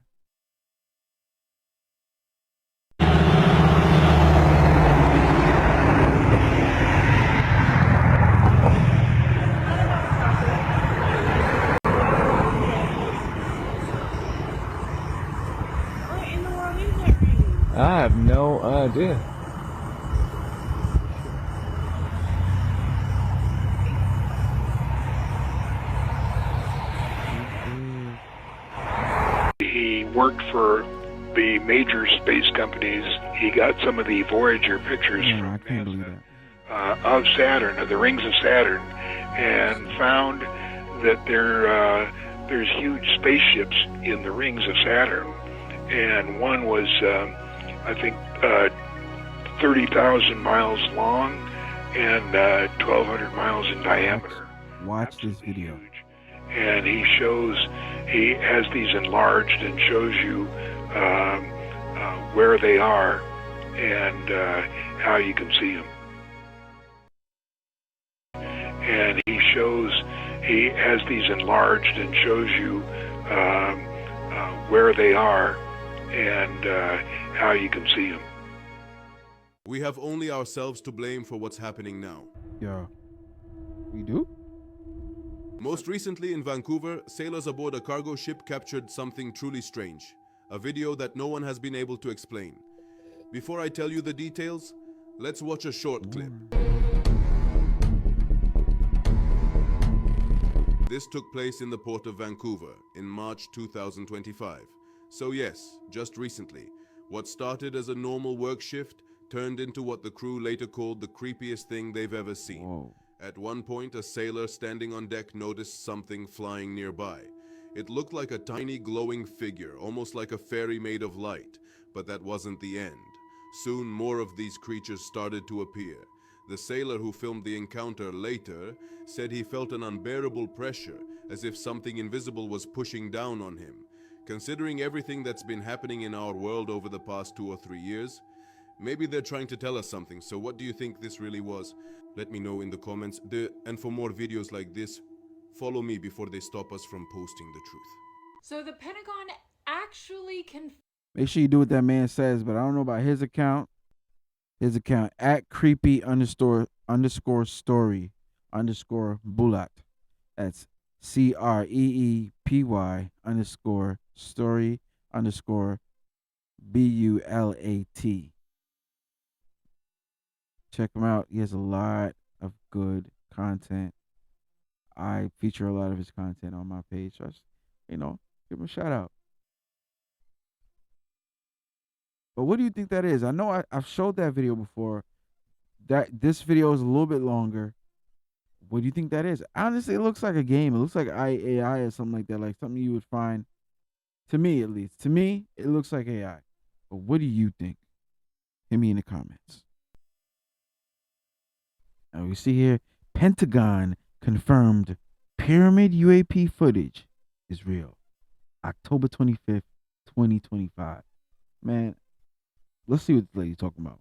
I have no idea. He worked for the major space companies. He got some of the Voyager pictures from NASA of Saturn, of the rings of Saturn, and found that there's huge spaceships in the rings of Saturn. And one was, I think, 30,000 miles long and 1,200 miles in diameter. Watch this video. And he has these enlarged and shows you where they are and how you can see them. And he has these enlarged and shows you where they are and how you can see them. We have only ourselves to blame for what's happening now. Yeah. We do? Most recently in Vancouver, sailors aboard a cargo ship captured something truly strange. A video that no one has been able to explain. Before I tell you the details, let's watch a short clip. This took place in the port of Vancouver in March 2025. So yes, just recently, what started as a normal work shift turned into what the crew later called the creepiest thing they've ever seen. Whoa. At one point, a sailor standing on deck noticed something flying nearby. It looked like a tiny glowing figure, almost like a fairy made of light, but that wasn't the end. Soon more of these creatures started to appear. The sailor who filmed the encounter later said he felt an unbearable pressure, as if something invisible was pushing down on him. Considering everything that's been happening in our world over the past 2 or 3 years, maybe they're trying to tell us something. So what do you think this really was? Let me know in the comments. And for more videos like this, follow me before they stop us from posting the truth. So the Pentagon actually Make sure you do what that man says, but I don't know about his account. His account at creepy_story_bulat. That's CREEPY_story_BULAT. Check him out. He has a lot of good content. I feature a lot of his content on my page. So give him a shout out. But what do you think that is? I know I've showed that video before. This video is a little bit longer. What do you think that is? Honestly, it looks like a game. It looks like AI or something like that. Like something you would find. To me, at least. To me, it looks like AI. But what do you think? Hit me in the comments. Now we see here, Pentagon confirmed pyramid UAP footage is real. October 25th, 2025. Man, let's see what the lady's talking about.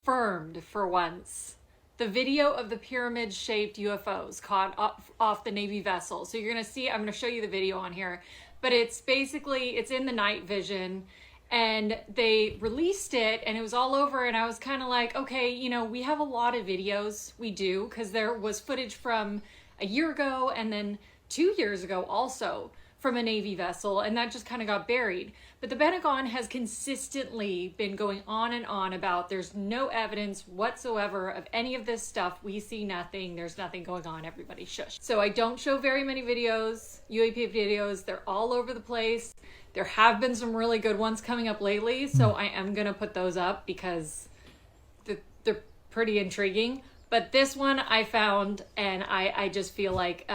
confirmed for once. The video of the pyramid-shaped UFOs caught off the Navy vessel. So you're going to see, I'm going to show you the video on here. But it's basically, it's in the night vision. And they released it and it was all over, and I was kind of like, okay, we have a lot of videos. We do, because there was footage from a year ago and then 2 years ago also from a Navy vessel, and that just kind of got buried. But the Pentagon has consistently been going on and on about there's no evidence whatsoever of any of this stuff. We see nothing. There's nothing going on. Everybody shush. So I don't show very many videos, UAP videos. They're all over the place. There have been some really good ones coming up lately, so I am going to put those up because they're pretty intriguing. But this one I found, and I just feel like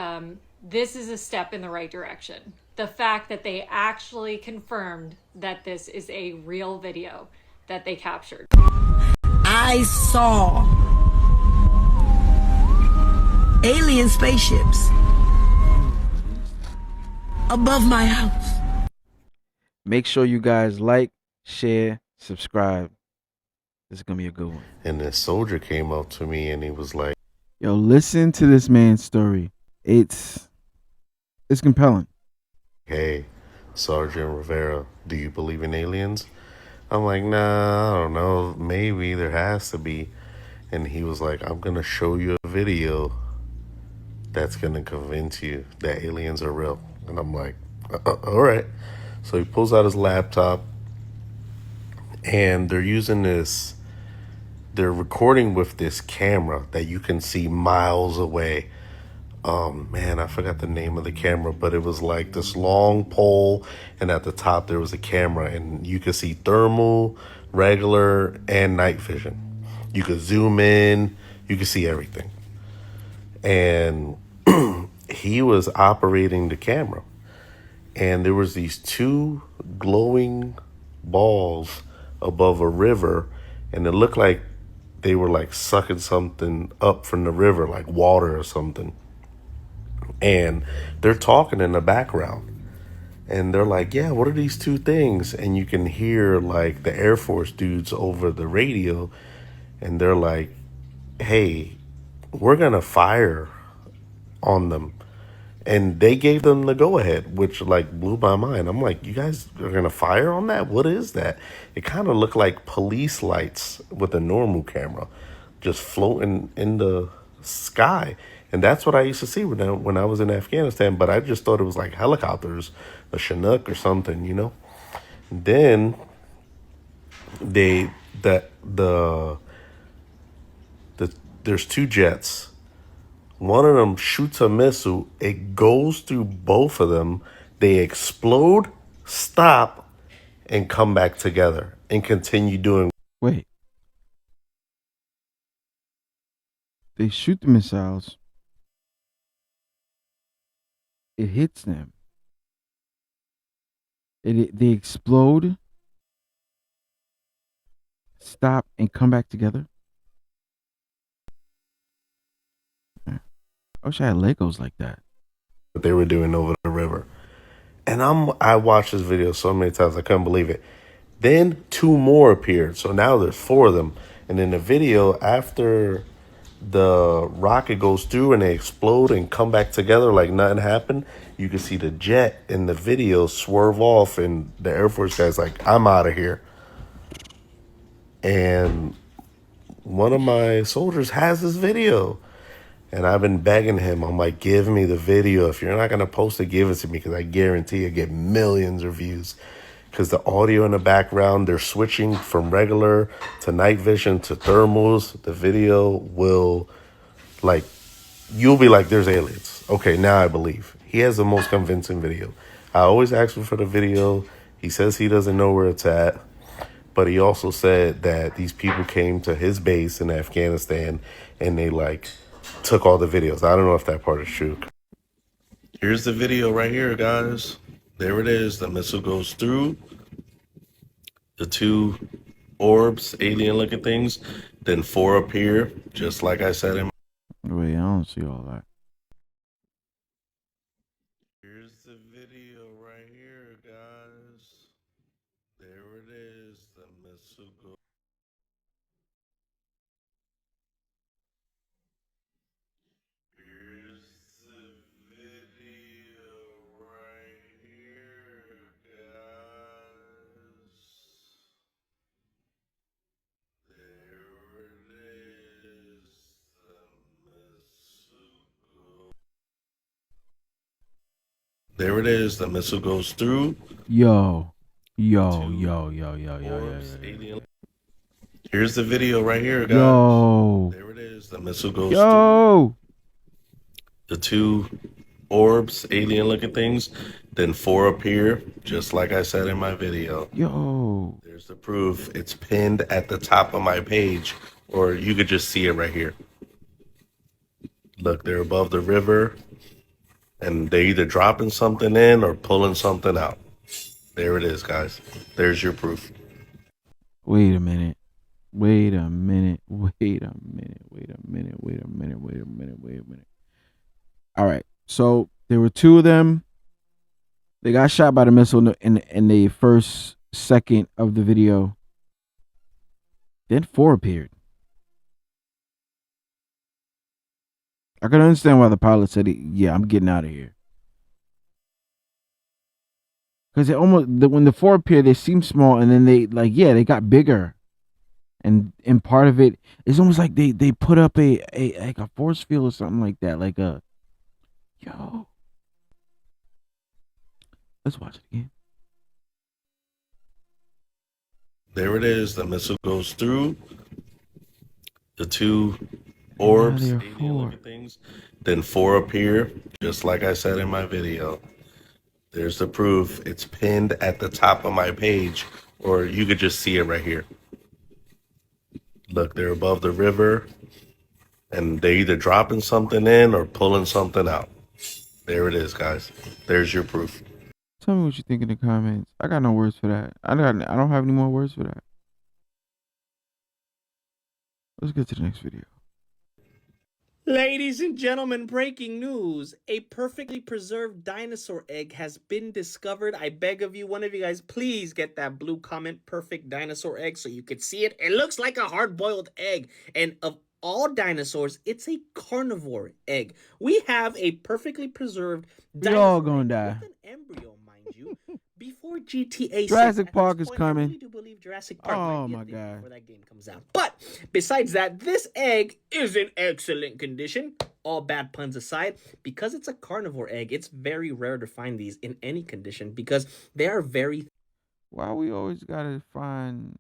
this is a step in the right direction. the fact that they actually confirmed that this is a real video that they captured. I saw alien spaceships above my house. Make sure you guys like, share, subscribe. This is gonna be a good one. And this soldier came up to me and he was like, Yo, listen to this man's story. It's compelling. "Hey, Sergeant Rivera, do you believe in aliens?" I'm like, "Nah, I don't know. Maybe there has to be." And he was like, "I'm gonna show you a video that's gonna convince you that aliens are real." And I'm like, all right. So he pulls out his laptop and they're using this, they're recording with this camera that you can see miles away. Man, I forgot the name of the camera, but it was like this long pole, and at the top there was a camera, and you could see thermal, regular, and night vision. You could zoom in, you could see everything. And he was operating the camera, and there was these two glowing balls above a river, and it looked like they were like sucking something up from the river, like water or something. And they're talking in the background, and they're like, "Yeah, what are these two things?" And you can hear like the Air Force dudes over the radio, and they're like, "Hey, we're gonna fire on them." And they gave them the go ahead, which like blew my mind. I'm like, "You guys are gonna fire on that? What is that?" It kind of looked like police lights with a normal camera just floating in the sky. And that's what I used to see when I was in Afghanistan, but I just thought it was like helicopters, a Chinook or something, you know? Then there's two jets. One of them shoots a missile. It goes through both of them. They explode, stop, and come back together and continue doing. Wait. They shoot the missiles. It hits them. They explode, stop, and come back together. I wish I had Legos like that. What they were doing over the river. And I watched this video so many times I couldn't believe it. Then two more appeared. So now there's four of them. And in the video, after the rocket goes through and they explode and come back together like nothing happened, you can see the jet in the video swerve off, and the Air Force guy's like, "I'm out of here." And one of my soldiers has this video, and I've been begging him. I'm like, "Give me the video. If you're not going to post it, give it to me, because I guarantee you get millions of views." Because the audio in the background, they're switching from regular to night vision to thermals. The video will, like, you'll be like, "There's aliens." Okay, now I believe. He has the most convincing video. I always ask him for the video. He says he doesn't know where it's at. But he also said that these people came to his base in Afghanistan and they, like, took all the videos. I don't know if that part is true. Here's the video right here, guys. There it is. The missile goes through the two orbs, alien-looking things. Then four appear, just like I said in my... Wait, I don't see all that. Here's the video right here, guys. There it is. The missile goes... Here's the video right here, guys. There it is. The missile goes... There it is. The missile goes through. Yo. Here's the video right here, guys. Yo. There it is. The missile goes through the two orbs, alien-looking things. Then four appear, just like I said in my video. Yo. There's the proof. It's pinned at the top of my page, or you could just see it right here. Look, they're above the river. And they're either dropping something in or pulling something out. There it is, guys. There's your proof. Wait a minute. Wait a minute. Wait a minute. Wait a minute. Wait a minute. Wait a minute. Wait a minute. All right. So there were two of them. They got shot by the missile in the first second of the video. Then four appeared. I can understand why the pilot said, "Yeah, I'm getting out of here." Because when the four appeared, they seemed small, and then they got bigger, and part of it is almost like they put up a force field or something like that, yo. Let's watch it again. There it is. The missile goes through the two orbs, alien-looking things. Then four appear, just like I said in my video. There's the proof. It's pinned at the top of my page, or you could just see it right here. Look, they're above the river, and they're either dropping something in or pulling something out. There it is, guys. There's your proof. Tell me what you think in the comments. I got no words for that. I don't have any more words for that. Let's get to the next video. Ladies and gentlemen, breaking news. A perfectly preserved dinosaur egg has been discovered. I beg of you, one of you guys, please get that blue comment, perfect dinosaur egg, so you can see it. It looks like a hard-boiled egg. And of all dinosaurs, it's a carnivore egg. We have a perfectly preserved dinosaur. We're all gonna die. With an embryo, mind you. Before GTA 6, Jurassic Park is coming. I really do believe Jurassic Park Oh might be my a thing god! before that game comes out. But besides that, this egg is in excellent condition. All bad puns aside, because it's a carnivore egg, it's very rare to find these in any condition because they are very. Why we always gotta find?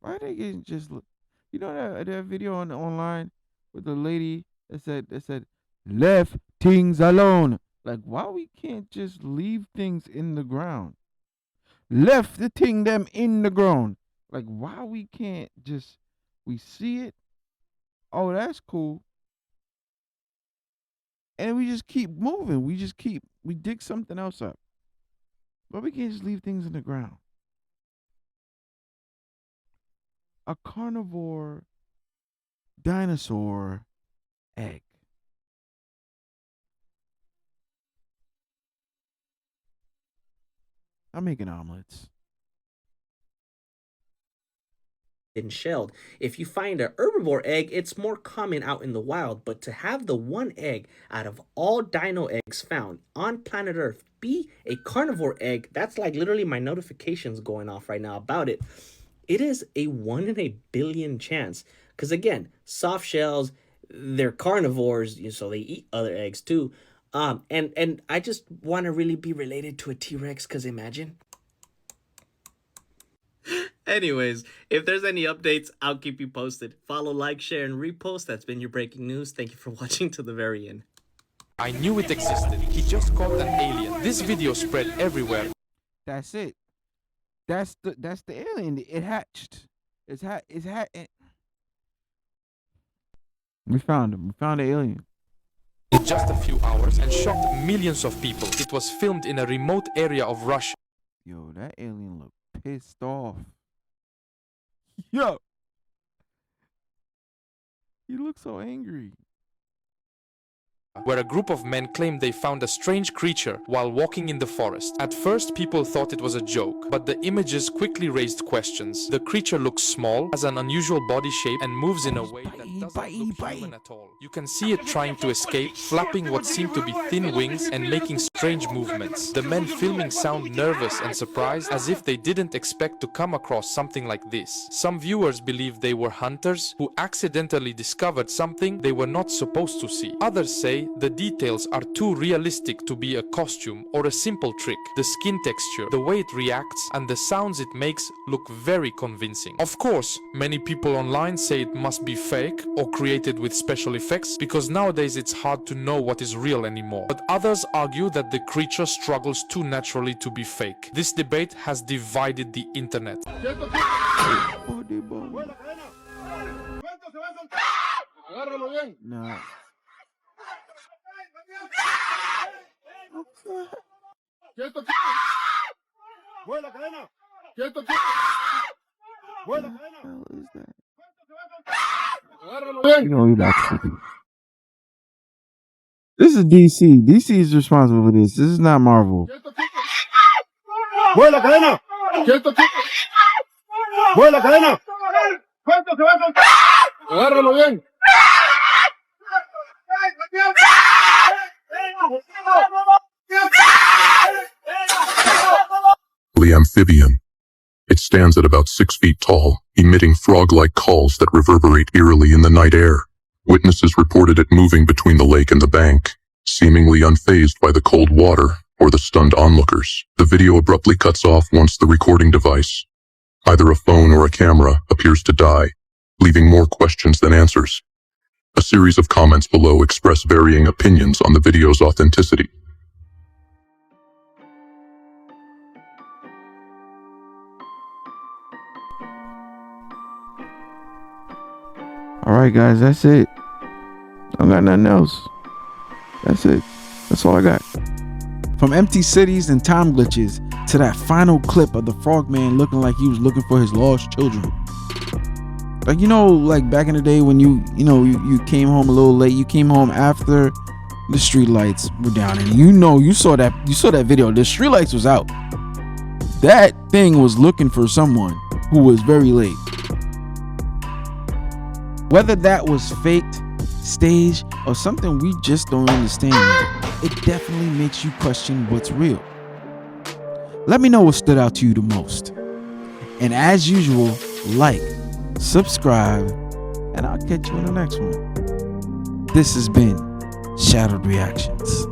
Why they getting just? You know that video online with the lady that said left things alone. Like, why we can't just leave things in the ground? Left the thing them in the ground. Like, why we can't just, we see it. Oh, that's cool. And we just keep moving. We dig something else up. But we can't just leave things in the ground. A carnivore dinosaur egg. I'm making omelets. And shelled. If you find an herbivore egg, it's more common out in the wild, but to have the one egg out of all dino eggs found on planet Earth be a carnivore egg, that's like literally my notifications going off right now about it. It is a 1 in a billion chance. Because again, soft shells, they're carnivores, so they eat other eggs too. And I just want to really be related to a T-Rex, because imagine. Anyways, if there's any updates, I'll keep you posted. Follow, like, share, and repost. That's been your breaking news. Thank you for watching to the very end. I knew it existed. He just caught an alien. This video spread everywhere. That's it. That's the alien. It hatched. We found him. We found the alien. In just a few hours and shocked millions of people. It was filmed in a remote area of Russia. Yo, that alien looked pissed off. Yo. He looks so angry. Where a group of men claimed they found a strange creature while walking in the forest. At first, people thought it was a joke, but the images quickly raised questions. The creature looks small, has an unusual body shape, and moves in a way that doesn't look human at all. You can see it trying to escape, flapping what seem to be thin wings and making strange movements. The men filming sound nervous and surprised, as if they didn't expect to come across something like this. Some viewers believe they were hunters who accidentally discovered something they were not supposed to see. Others say the details are too realistic to be a costume or a simple trick. The skin texture, the way it reacts, and the sounds it makes look very convincing. Of course, many people online say it must be fake or created with special effects, because nowadays it's hard to know what is real anymore. But others argue that the creature struggles too naturally to be fake. This debate has divided the internet. Nah. You know, we back to the- This is DC. DC is responsible for this. This is not Marvel. ¡Mueve la cadena! ¡Quieto, quieto! ¡Mueve la cadena! ¡Agárralo bien! The amphibian. It stands at about 6 feet tall, emitting frog-like calls that reverberate eerily in the night air. Witnesses reported it moving between the lake and the bank, seemingly unfazed by the cold water or the stunned onlookers. The video abruptly cuts off once the recording device, either a phone or a camera, appears to die, leaving more questions than answers. A series of comments below express varying opinions on the video's authenticity. Alright guys, that's it. I don't got nothing else. That's it. That's all I got. From empty cities and time glitches to that final clip of the frogman looking like he was looking for his lost children. Like, you know, like back in the day when you came home a little late, you came home after the street lights were down, and you saw that video, the street lights was out. That thing was looking for someone who was very late. Whether that was faked, staged, or something we just don't understand yet, it definitely makes you question what's real. Let me know what stood out to you the most. And as usual, like, subscribe, and I'll catch you in the next one. This has been Shadowed Reactions.